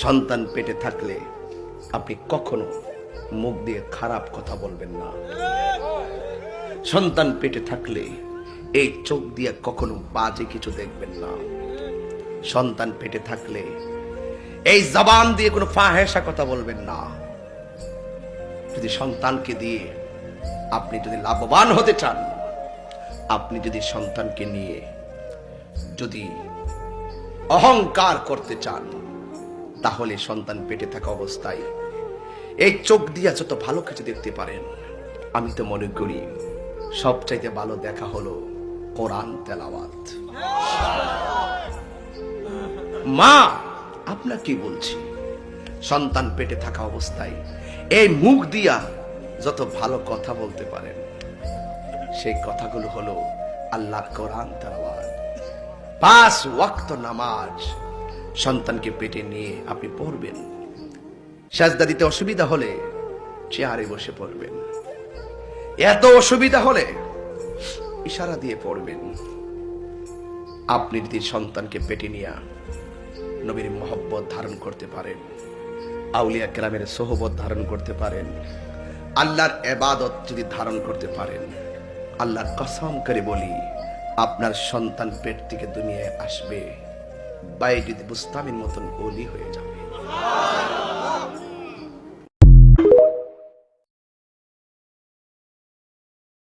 সন্তান পেটে থাকলে আপনি কখনো মুখ দিয়ে খারাপ কথা বলবেন না। সন্তান পেটে থাকলে এই চোখ দিয়ে কখনো বাজে কিছু দেখবেন না। সন্তান পেটে থাকলে এই জবান দিয়ে কোনো ফাহেসা কথা বলবেন না। যদি সন্তানকে দিয়ে আপনি যদি লাভবান হতে চান, আপনি যদি সন্তানকে নিয়ে যদি অহংকার করতে চান, তাহলে সন্তান পেটে থাকা অবস্থায় এই চোখ দিয়ে যত ভালো কিছু দেখতে পারেন, আমি তো মনে করি সবচাইতে ভালো দেখা হলো কোরআন তেলাওয়াত। মা আপনাকে কি বলছি, সন্তান পেটে থাকা অবস্থায় এই মুখ দিয়া যত ভালো কথা বলতে পারেন, সেই কথাগুলো হলো আল্লাহর কোরআন তেলাওয়াত। 5 ওয়াক্ত নামাজ সন্তানকে পেটে নিয়ে আপনি পড়বেন। সাজদা দিতে অসুবিধা হলে চেয়ারে বসে পড়বেন, এত অসুবিধা হলে ইশারা দিয়ে পড়বেন। আপনি যদি সন্তানকে পেটে নিয়ে নবীর মহব্বত ধারণ করতে পারেন, আউলিয়া কেরামের সোহবত ধারণ করতে পারেন, আল্লাহর ইবাদত যদি ধারণ করতে পারেন, আল্লাহর কসম করে বলি আপনার সন্তান পেট থেকে দুনিয়ায় আসবে বাইজিদ বুস্তামির মতন ওলি হয়ে যাবে।